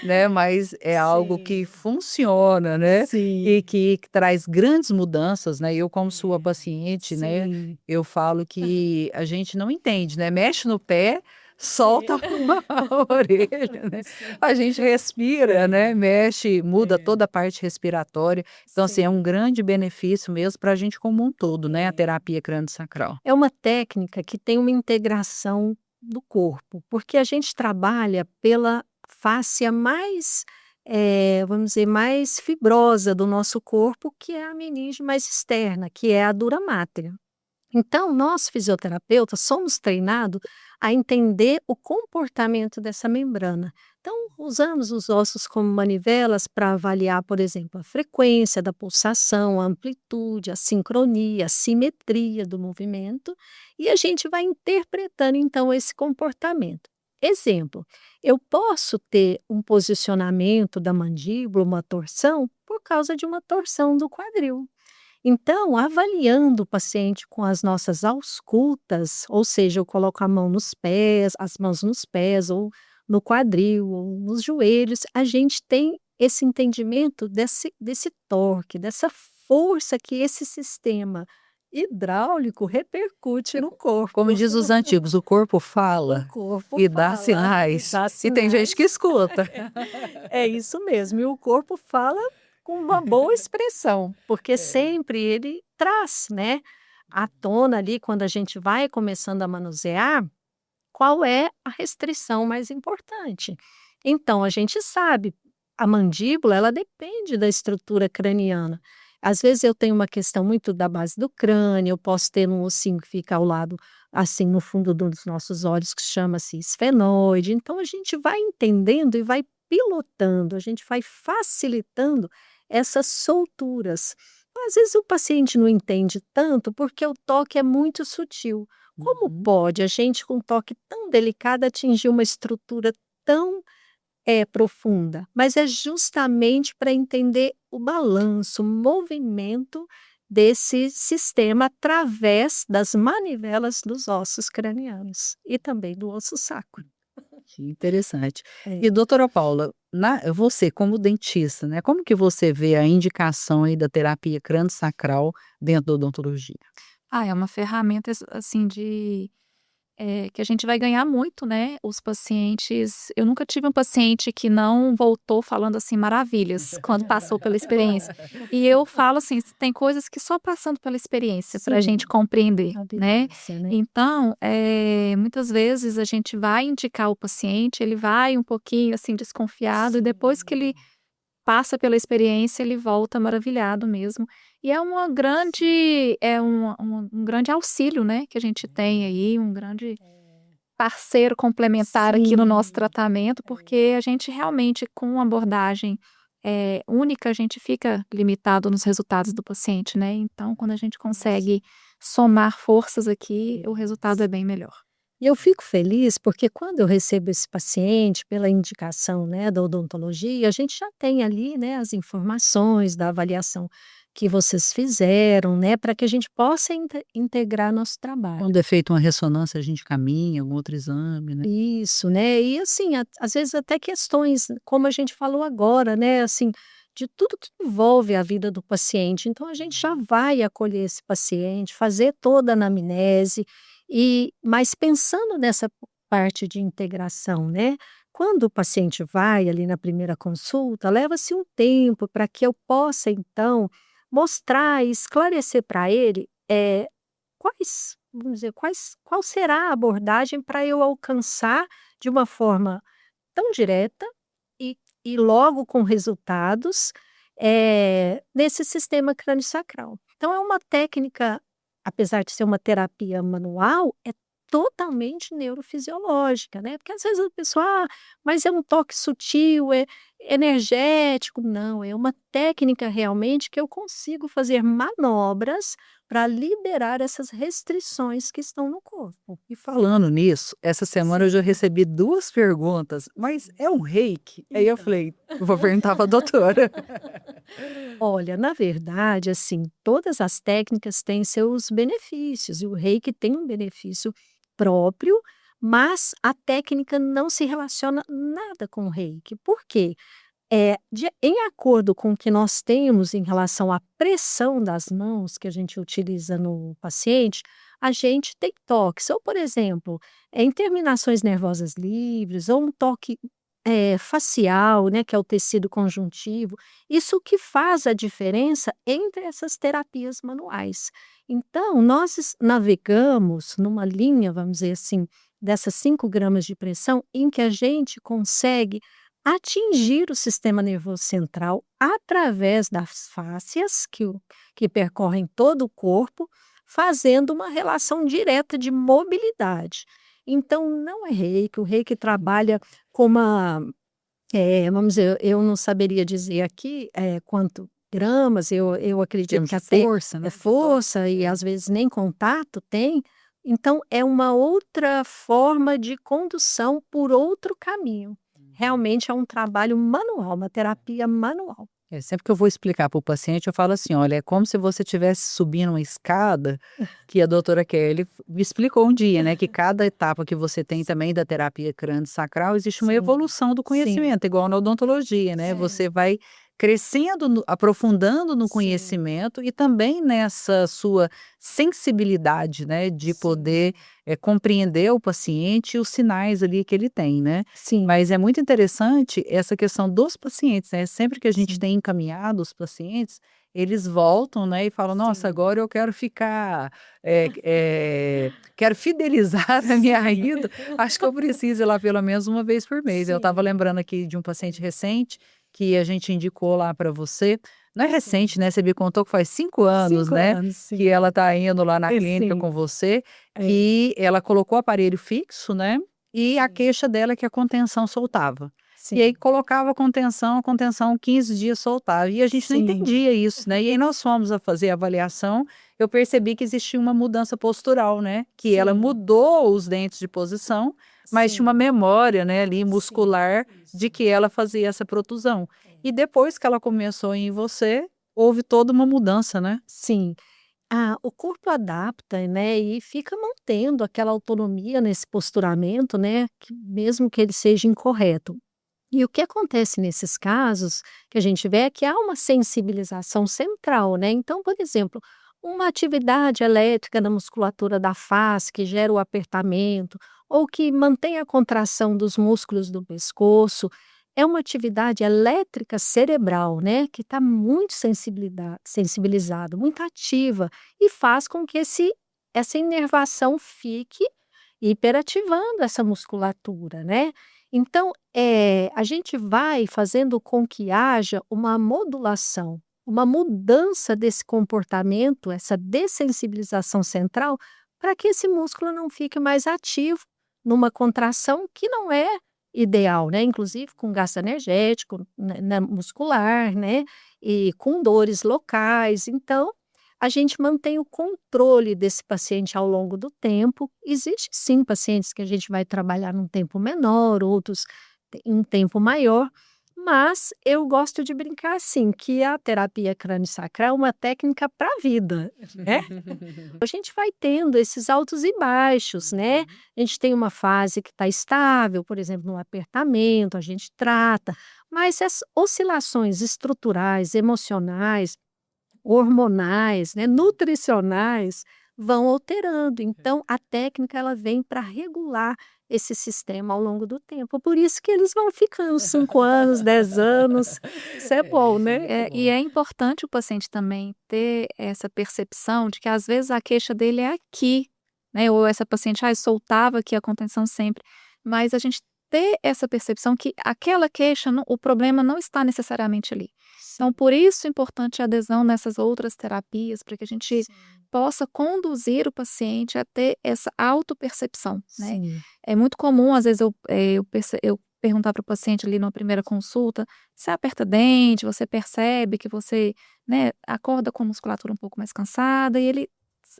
né, mas é algo que Sim, funciona, né. E sim, que traz grandes mudanças, né, eu como sua paciente, né, sim, eu falo que a gente não entende, né, mexe no pé, sim. solta a orelha, né, Sim, a gente respira, né, mexe, muda é, toda a parte respiratória, então assim, é um sim. grande benefício mesmo para a gente como um todo, né, a terapia crânio-sacral. É uma técnica que tem uma integração do corpo, porque a gente trabalha pela fáscia mais, vamos dizer, mais fibrosa do nosso corpo, que é a meninge mais externa, que é a dura mater. Então, nós fisioterapeutas somos treinados a entender o comportamento dessa membrana. Então, usamos os ossos como manivelas para avaliar, por exemplo, a frequência da pulsação, a amplitude, a sincronia, a simetria do movimento, e a gente vai interpretando então esse comportamento. Exemplo, eu posso ter um posicionamento da mandíbula, uma torção, por causa de uma torção do quadril. Então, avaliando o paciente com as nossas auscultas, ou seja, eu coloco a mão nos pés, as mãos nos pés, ou no quadril, ou nos joelhos, a gente tem esse entendimento desse torque, dessa força que esse sistema hidráulico repercute no corpo. Como diz os antigos, o corpo O fala corpo e dá fala, sinais. dá E tem gente que escuta. É isso mesmo, e o corpo fala com uma boa expressão, porque sempre ele traz, né, à tona ali, quando a gente vai começando a manusear, qual é a restrição mais importante. Então, a gente sabe, a mandíbula, ela depende da estrutura craniana. Às vezes eu tenho uma questão muito da base do crânio, eu posso ter um ossinho que fica ao lado, assim, no fundo dos nossos olhos, que chama-se esfenoide. Então, a gente vai entendendo e vai pilotando, a gente vai facilitando essas solturas. Às vezes o paciente não entende tanto porque o toque é muito sutil. Como Uhum. pode a gente, com um toque tão delicado, atingir uma estrutura tão profunda? Mas é justamente para entender o balanço, o movimento desse sistema através das manivelas dos ossos cranianos e também do osso sacro. Que interessante. É. E doutora Paula, você como dentista, né, como que você vê a indicação aí da terapia crânio-sacral dentro da odontologia? É uma ferramenta assim que a gente vai ganhar muito, né, os pacientes eu nunca tive um paciente que não voltou falando, assim, maravilhas, quando passou pela experiência. E eu falo assim, tem coisas que só passando pela experiência para a Sim, gente compreender, a né. vivência, né? Então, muitas vezes a gente vai indicar o paciente, ele vai um pouquinho, assim, desconfiado e depois que ele passa pela experiência, ele volta maravilhado mesmo. E é uma grande um grande auxílio, né, que a gente tem aí, um grande parceiro complementar aqui no nosso Sim, tratamento, porque a gente realmente com uma abordagem, única, a gente fica limitado nos resultados do paciente, né. Então quando a gente consegue somar forças aqui, o resultado é bem melhor. e eu fico feliz porque quando eu recebo esse paciente pela indicação, né, da odontologia, a gente já tem ali, né, as informações da avaliação que vocês fizeram, né, para que a gente possa integrar nosso trabalho. Quando é feita uma ressonância, a gente caminha, algum outro exame, né? Isso, né, e assim, às vezes até questões, como a gente falou agora, né, assim, de tudo que envolve a vida do paciente. Então a gente já vai acolher esse paciente, fazer toda a anamnese, mas pensando nessa parte de integração, né, quando o paciente vai ali na primeira consulta, leva-se um tempo para que eu possa então mostrar e esclarecer para ele, vamos dizer, qual será a abordagem para eu alcançar de uma forma tão direta e logo com resultados, nesse sistema crânio-sacral. Então é uma técnica, apesar de ser uma terapia manual, é totalmente neurofisiológica, né, porque às vezes a pessoa: "Ah, mas é um toque sutil, é energético". Não, é uma técnica realmente que eu consigo fazer manobras para liberar essas restrições que estão no corpo. E falando nisso, essa semana eu já recebi 2 perguntas, mas é um reiki? Aí eu Então. falei: "Eu vou perguntar pra doutora". Olha, na verdade, assim, todas as técnicas têm seus benefícios, e o reiki tem um benefício próprio, mas a técnica não se relaciona nada com o reiki. Por quê? Em acordo com o que nós temos em relação à pressão das mãos que a gente utiliza no paciente, a gente tem toques. Ou, por exemplo, em terminações nervosas livres, ou um toque facial, né, que é o tecido conjuntivo. Isso que faz a diferença entre essas terapias manuais. Então, nós navegamos numa linha, vamos dizer assim, dessas 5 gramas de pressão, em que a gente consegue atingir o sistema nervoso central através das fáscias que percorrem todo o corpo, fazendo uma relação direta de mobilidade. Então, não é reiki, o reiki trabalha com uma, vamos dizer, eu não saberia dizer aqui quanto gramas, eu acredito Termos que de até força, né? força e às vezes nem contato tem. Então, é uma outra forma de condução por outro caminho. Realmente é um trabalho manual, uma terapia manual. Sempre que eu vou explicar para o paciente, eu falo assim: olha, é como se você estivesse subindo uma escada, que a doutora Kelly me explicou um dia, né? Que cada etapa que você tem também da terapia crânio-sacral, existe uma Sim, evolução do sim, conhecimento, igual na odontologia, né? sim, Você vai crescendo, aprofundando no sim, conhecimento e também nessa sua sensibilidade, né? De sim, poder compreender o paciente e os sinais ali que ele tem, né? sim, Mas é muito interessante essa questão dos pacientes, né, sempre que a gente sim, tem encaminhado os pacientes, eles voltam, né, e falam: "Nossa, sim. agora eu quero ficar, quero fidelizar a minha ida, acho que eu preciso ir lá pelo menos uma vez por mês". Eu estava Sim, lembrando aqui de um paciente recente, que a gente indicou lá para você, não é recente, sim. né, você me contou que faz 5 anos, 5 né, anos, que sim. ela está indo lá na clínica Sim, com você, é, que ela colocou o aparelho fixo, né, e a sim, queixa dela é que a contenção soltava. E aí sim, colocava a contenção 15 dias soltava, e a gente não sim, entendia isso, né, e aí nós fomos a fazer a avaliação, eu percebi que existia uma mudança postural, né, que ela sim, mudou os dentes de posição, mas tinha uma sim, memória, né, ali sim, muscular de isso. que ela fazia essa protusão. É. E depois que ela começou em você, houve toda uma mudança, né. Sim. O corpo adapta, né, e fica mantendo aquela autonomia nesse posturamento, né, que mesmo que ele seja incorreto. E o que acontece nesses casos que a gente vê é que há uma sensibilização central, né? Então, por exemplo, uma atividade elétrica na musculatura da face que gera o apertamento ou que mantém a contração dos músculos do pescoço, é uma atividade elétrica cerebral, né? Que está muito sensibilizada, muito ativa e faz com que essa inervação fique hiperativando essa musculatura, né? Então, a gente vai fazendo com que haja uma modulação, uma mudança desse comportamento, essa dessensibilização central, para que esse músculo não fique mais ativo numa contração que não é ideal, né? Inclusive com gasto energético, muscular, né? E com dores locais. Então, a gente mantém o controle desse paciente ao longo do tempo. Existe sim pacientes que a gente vai trabalhar num tempo menor, outros em um tempo maior, mas eu gosto de brincar assim, que a terapia crânio-sacral é uma técnica para a vida, né? A gente vai tendo esses altos e baixos, né? A gente tem uma fase que está estável, por exemplo, no apertamento, a gente trata, mas as oscilações estruturais, emocionais, hormonais, né, nutricionais, vão alterando. Então, a técnica ela vem para regular esse sistema ao longo do tempo. Por isso que eles vão ficando 5 anos, 10 anos. Isso é bom, né? E é importante o paciente também ter essa percepção de que às vezes a queixa dele é aqui, né? Ou essa paciente, soltava aqui a contenção sempre. Mas a gente ter essa percepção que aquela queixa, o problema não está necessariamente ali. Então, por isso é importante a adesão nessas outras terapias, para que a gente Sim, possa conduzir o paciente a ter essa autopercepção, né? sim, É muito comum, às vezes, eu perguntar para o paciente ali numa primeira consulta: "Você aperta dente, você percebe que você, né, acorda com a musculatura um pouco mais cansada?" E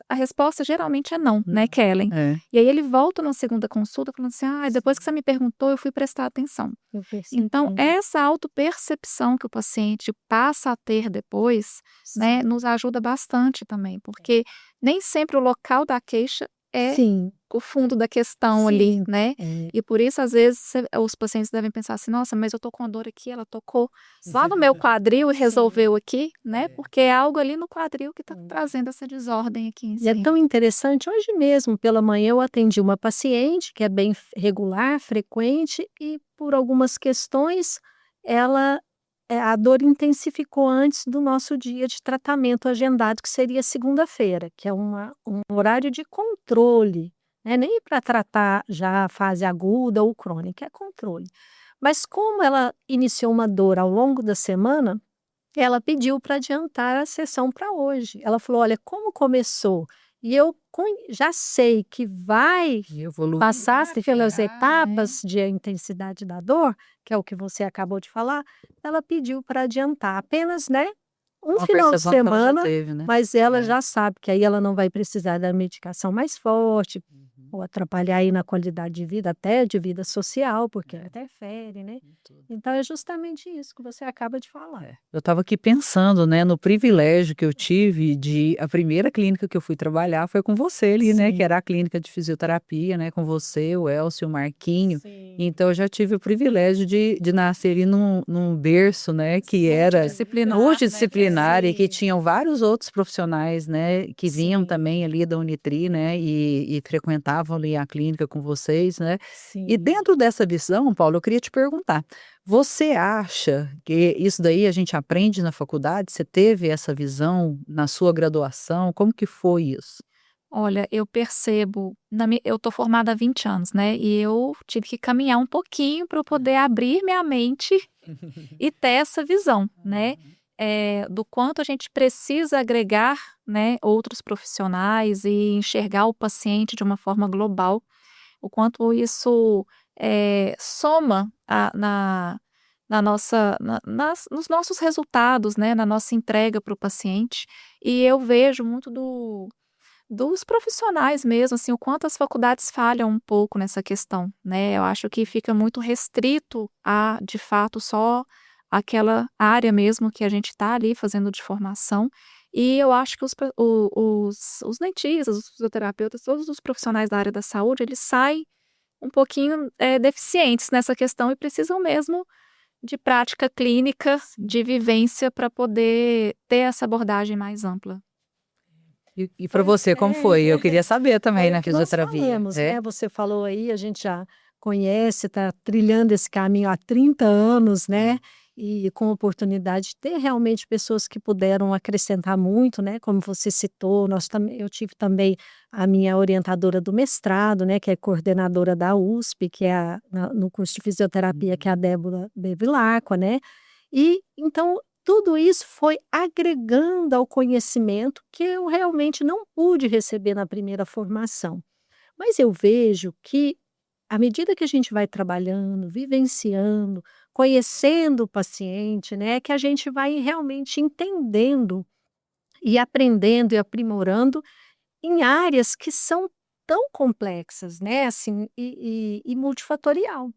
a resposta geralmente é "não", né, Não. Kellen. É. E aí ele volta na segunda consulta falando assim: "Ai, depois que você me perguntou, eu fui prestar atenção". eu Então, percebi. essa autopercepção que o paciente passa a ter depois, né, Sim, nos ajuda bastante também, porque nem sempre o local da queixa é sim, o fundo da questão ali, sim, né. é, E por isso, às vezes, os pacientes devem pensar assim: "Nossa, mas eu tô com a dor aqui, ela tocou lá no meu quadril e sim. resolveu aqui", né, porque é algo ali no quadril que está trazendo essa desordem aqui em E é cima. tão interessante, hoje mesmo pela manhã eu atendi uma paciente que é bem regular, frequente e por algumas questões ela, a dor intensificou antes do nosso dia de tratamento agendado, que seria segunda-feira, que é um horário de controle, né, nem para tratar já a fase aguda ou crônica, é controle. Mas como ela iniciou uma dor ao longo da semana, ela pediu para adiantar a sessão para hoje. Ela falou: "Olha, como começou e eu já sei que vai Evoluir, passar pelas chegar, né? etapas de intensidade da dor, que é o que você acabou de falar, ela pediu para adiantar apenas, né, um Uma final de percepção que ela já semana, teve, né? mas ela É. já sabe que aí ela não vai precisar da medicação mais forte, ou atrapalhar aí na qualidade de vida, até de vida social, porque interfere, né? Então é justamente isso que você acaba de falar. Eu estava aqui pensando, né, no privilégio que eu tive de a primeira clínica que eu fui trabalhar foi com você ali, né, que Sim. era a clínica de fisioterapia, né, com você, o Elcio, o Marquinho. Sim. Então eu já tive o privilégio de nascer ali num berço, né, que era Disciplinar, multidisciplinar e que Sim. tinham vários outros profissionais, né, que vinham Sim. também ali da Unitri, né, e frequentavam ali a clínica com vocês, né. E Sim. dentro dessa visão, Paulo, eu queria te perguntar, você acha que isso daí a gente aprende na faculdade? Você teve essa visão na sua graduação? Como que foi isso? Olha, eu percebo, eu tô formada há 20 anos, né, e eu tive que caminhar um pouquinho para eu poder abrir minha mente e ter essa visão, né, do quanto a gente precisa agregar, né, outros profissionais e enxergar o paciente de uma forma global, o quanto isso, soma na nossa nos nossos resultados, né, na nossa entrega para o paciente. E eu vejo muito dos profissionais mesmo, assim, o quanto as faculdades falham um pouco nessa questão, né. Eu acho que fica muito restrito a, de fato, só aquela área mesmo que a gente está ali fazendo de formação. E eu acho que os dentistas, os fisioterapeutas, todos os profissionais da área da saúde, eles saem um pouquinho, deficientes nessa questão e precisam mesmo de prática clínica, de vivência para poder ter essa abordagem mais ampla. E para Foi você, como foi? Eu queria saber também foi o na que nós fisioterapia. falamos, É? né, você falou aí, a gente já conhece, está trilhando esse caminho há 30 anos, né, e com oportunidade de ter realmente pessoas que puderam acrescentar muito, né, como você citou, eu tive também a minha orientadora do mestrado, né, que é coordenadora da USP, que é no curso de fisioterapia, que é a Débora Bevilacqua, né, e então tudo isso foi agregando ao conhecimento que eu realmente não pude receber na primeira formação. Mas eu vejo que, à medida que a gente vai trabalhando, vivenciando, conhecendo o paciente, né, que a gente vai realmente entendendo e aprendendo e aprimorando em áreas que são tão complexas, né, assim, e multifatorial.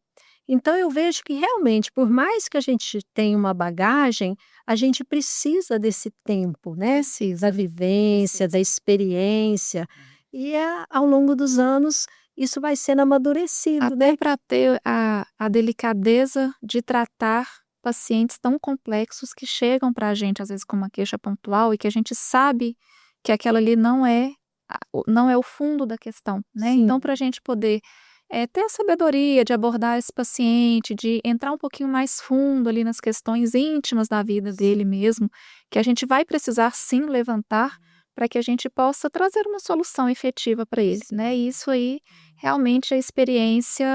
Então eu vejo que realmente, por mais que a gente tenha uma bagagem, a gente precisa desse tempo, né, da vivência, da experiência, e ao longo dos anos isso vai sendo amadurecido, Até né. para ter a delicadeza de tratar pacientes tão complexos que chegam para a gente, às vezes, com uma queixa pontual e que a gente sabe que aquela ali não é o fundo da questão, né. Sim, Então para a gente poder, ter a sabedoria de abordar esse paciente, de entrar um pouquinho mais fundo ali nas questões íntimas da vida dele mesmo, que a gente vai precisar sim levantar, para que a gente possa trazer uma solução efetiva para ele, né. E isso aí realmente a experiência,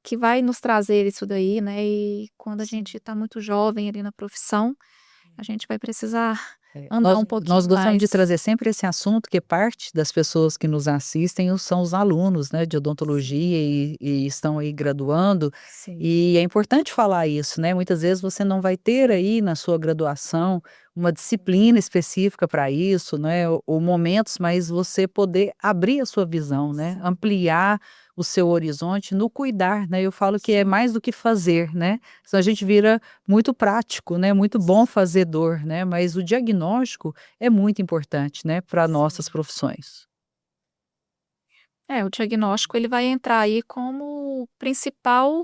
que vai nos trazer isso daí, né, e quando a gente está muito jovem ali na profissão, a gente vai precisar andar Nós um nós pouquinho gostamos de mais. trazer sempre esse assunto, que parte das pessoas que nos assistem são os alunos, né, de odontologia e estão aí graduando, sim, e é importante falar isso, né, muitas vezes você não vai ter aí na sua graduação uma disciplina específica para isso, né, ou momentos, mas você poder abrir a sua visão, né, ampliar o seu horizonte no cuidar, né, eu falo que é mais do que fazer, né, senão a gente vira muito prático, né, muito bom fazedor, né, mas o diagnóstico é muito importante, né, para nossas profissões. O diagnóstico ele vai entrar aí como principal,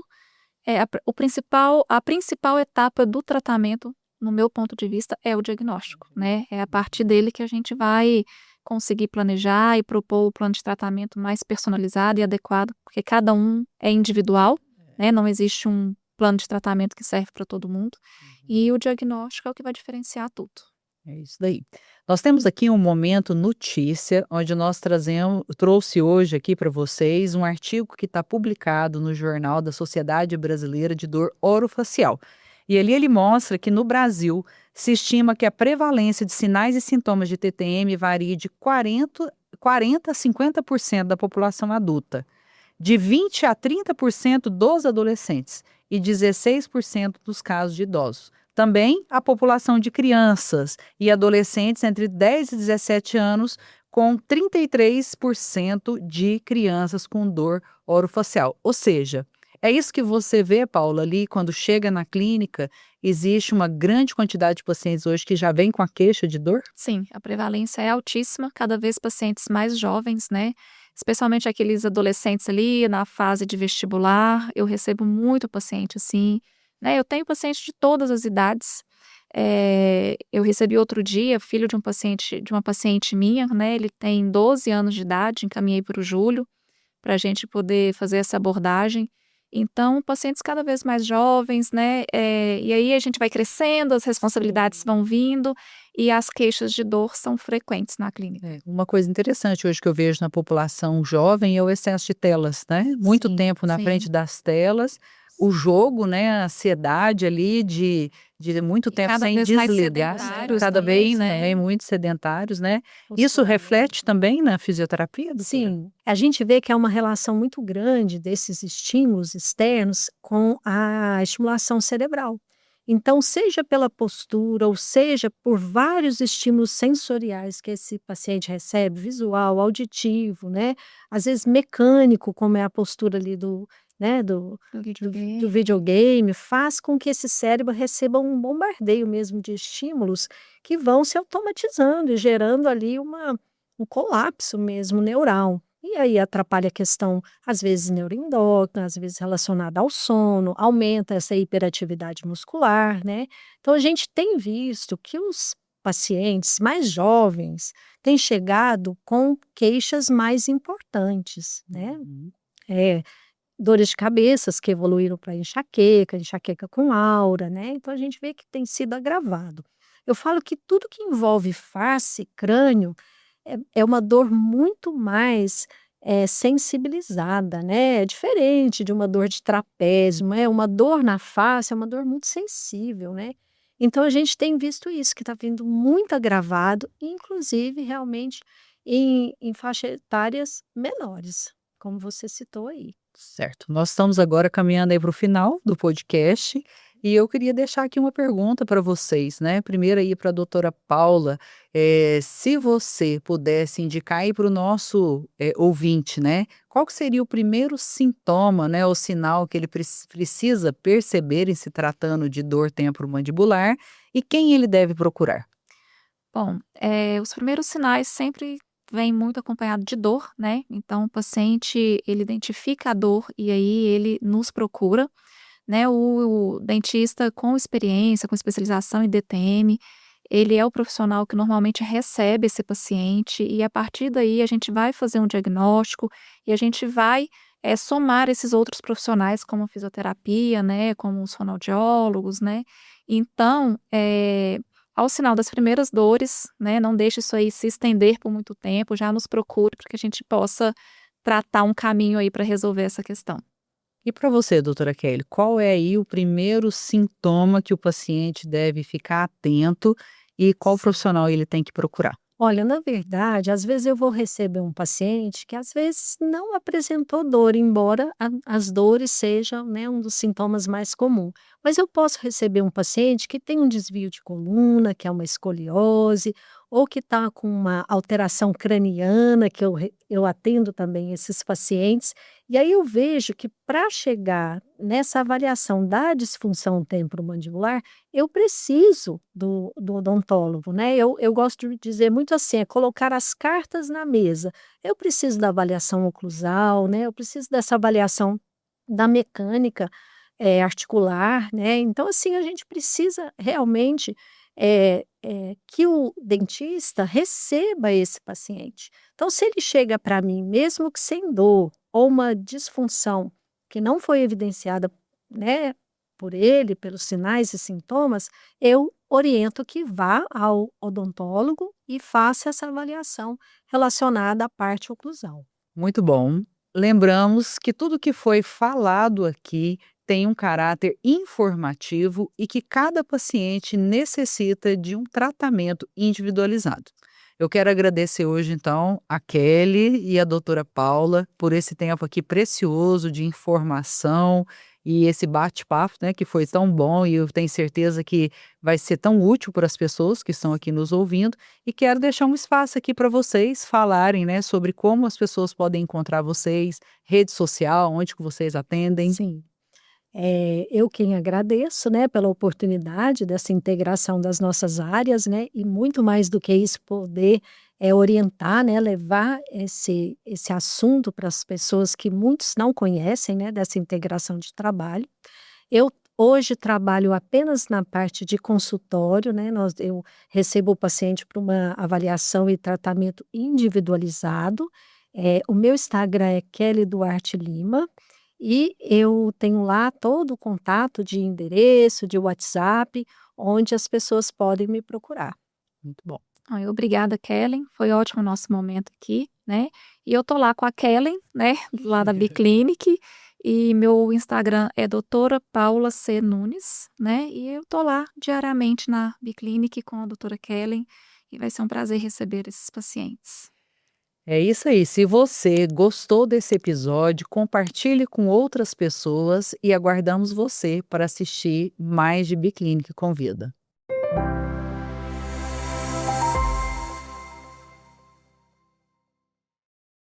a principal etapa do tratamento, no meu ponto de vista, é o diagnóstico, né, é a partir dele que a gente vai conseguir planejar e propor o plano de tratamento mais personalizado e adequado, porque cada um é individual, né, não existe um plano de tratamento que serve para todo mundo, e o diagnóstico é o que vai diferenciar tudo. É isso daí. Nós temos aqui um momento notícia, onde nós trouxe hoje aqui para vocês um artigo que está publicado no Jornal da Sociedade Brasileira de Dor Orofacial. E ali ele mostra que no Brasil, se estima que a prevalência de sinais e sintomas de TTM varia de 40 a 50% da população adulta, de 20 a 30% dos adolescentes e 16% dos casos de idosos. Também a população de crianças e adolescentes entre 10 e 17 anos, com 33% de crianças com dor orofacial. Ou seja, é isso que você vê, Paula, ali quando chega na clínica, existe uma grande quantidade de pacientes hoje que já vêm com a queixa de dor? Sim, a prevalência é altíssima, cada vez pacientes mais jovens, né? Especialmente aqueles adolescentes ali na fase de vestibular. Eu recebo muito paciente assim, né? Eu tenho pacientes de todas as idades. Eu recebi outro dia, filho de uma paciente minha, né? Ele tem 12 anos de idade, encaminhei para o Júlio para a gente poder fazer essa abordagem. Então, pacientes cada vez mais jovens, né? E aí a gente vai crescendo, as responsabilidades vão vindo e as queixas de dor são frequentes na clínica. Uma coisa interessante hoje que eu vejo na população jovem é o excesso de telas, né? Muito Sim, tempo na sim. frente das telas, o jogo, né? A ansiedade ali de muito E tempo cada sem vez mais desligar, sedentários cada também, vez né? também muito sedentários, né? o Isso sono. reflete também na fisioterapia, doutora? Sim, a gente vê que é uma relação muito grande desses estímulos externos com a estimulação cerebral. Então, seja pela postura, ou seja por vários estímulos sensoriais que esse paciente recebe, visual, auditivo, né? Às vezes mecânico, como é a postura ali né, Do do videogame, faz com que esse cérebro receba um bombardeio mesmo de estímulos que vão se automatizando e gerando ali um colapso mesmo neural. E aí atrapalha a questão, às vezes, neuroendócrina, às vezes relacionada ao sono, aumenta essa hiperatividade muscular, né? Então a gente tem visto que os pacientes mais jovens têm chegado com queixas mais importantes, né? Uhum. Dores de cabeças que evoluíram para enxaqueca com aura, né? Então a gente vê que tem sido agravado. Eu falo que tudo que envolve face, crânio, é uma dor muito mais, sensibilizada, né, é diferente de uma dor de trapézio, né, uma dor na face é uma dor muito sensível, né. Então a gente tem visto isso, que está vindo muito agravado, inclusive realmente em faixa etárias menores, como você citou aí. Certo. Nós estamos agora caminhando aí para o final do podcast e eu queria deixar aqui uma pergunta para vocês, né? Primeiro aí para a doutora Paula, se você pudesse indicar aí para o nosso ouvinte, né? Qual que seria o primeiro sintoma, né? O sinal que ele precisa perceber em se tratando de dor temporomandibular e quem ele deve procurar? Bom, os primeiros sinais sempre vêm muito acompanhado de dor, né, então o paciente, ele identifica a dor e aí ele nos procura, né, o dentista com experiência, com especialização em DTM, ele é o profissional que normalmente recebe esse paciente e a partir daí a gente vai fazer um diagnóstico e a gente vai, somar esses outros profissionais como a fisioterapia, né, como os fonoaudiólogos, né. Então, ao sinal das primeiras dores, né, não deixe isso aí se estender por muito tempo, já nos procure para que a gente possa tratar um caminho aí para resolver essa questão. E para você, doutora Kelly, qual é aí o primeiro sintoma que o paciente deve ficar atento e qual profissional ele tem que procurar? Olha, na verdade, às vezes eu vou receber um paciente que às vezes não apresentou dor, embora as dores sejam, né, um dos sintomas mais comum. Mas eu posso receber um paciente que tem um desvio de coluna, que é uma escoliose, ou que está com uma alteração craniana, que eu atendo também esses pacientes. E aí eu vejo que para chegar nessa avaliação da disfunção temporomandibular, eu preciso do odontólogo, né? Eu gosto de dizer muito assim, é colocar as cartas na mesa. Eu preciso da avaliação oclusal, né? Eu preciso dessa avaliação da mecânica, articular, né? Então, assim, a gente precisa realmente, que o dentista receba esse paciente. Então, se ele chega para mim, mesmo que sem dor, ou uma disfunção que não foi evidenciada, né, por ele, pelos sinais e sintomas, eu oriento que vá ao odontólogo e faça essa avaliação relacionada à parte oclusal. Muito bom. Lembramos que tudo que foi falado aqui tem um caráter informativo e que cada paciente necessita de um tratamento individualizado. Eu quero agradecer hoje, então, a Kelly e a doutora Paula por esse tempo aqui precioso de informação e esse bate-papo, né, que foi tão bom e eu tenho certeza que vai ser tão útil para as pessoas que estão aqui nos ouvindo. E quero deixar um espaço aqui para vocês falarem, né, sobre como as pessoas podem encontrar vocês, rede social, onde que vocês atendem. Sim. Eu quem agradeço, né, pela oportunidade dessa integração das nossas áreas, né, e muito mais do que isso, poder, orientar, né, levar esse assunto para as pessoas que muitos não conhecem, né, dessa integração de trabalho. Eu hoje trabalho apenas na parte de consultório, né, eu recebo o paciente para uma avaliação e tratamento individualizado. O meu Instagram é Kelly Duarte Lima, e eu tenho lá todo o contato de endereço, de WhatsApp, onde as pessoas podem me procurar. Muito bom. Ai, obrigada, Kellen. Foi ótimo o nosso momento aqui, né? E eu tô lá com a Kellen, né? Lá da Biclinic. E meu Instagram é doutora Paula C. Nunes, né? E eu tô lá diariamente na Biclinic com a doutora Kellen. E vai ser um prazer receber esses pacientes. É isso aí. Se você gostou desse episódio, compartilhe com outras pessoas e aguardamos você para assistir mais de Biclinic Convida.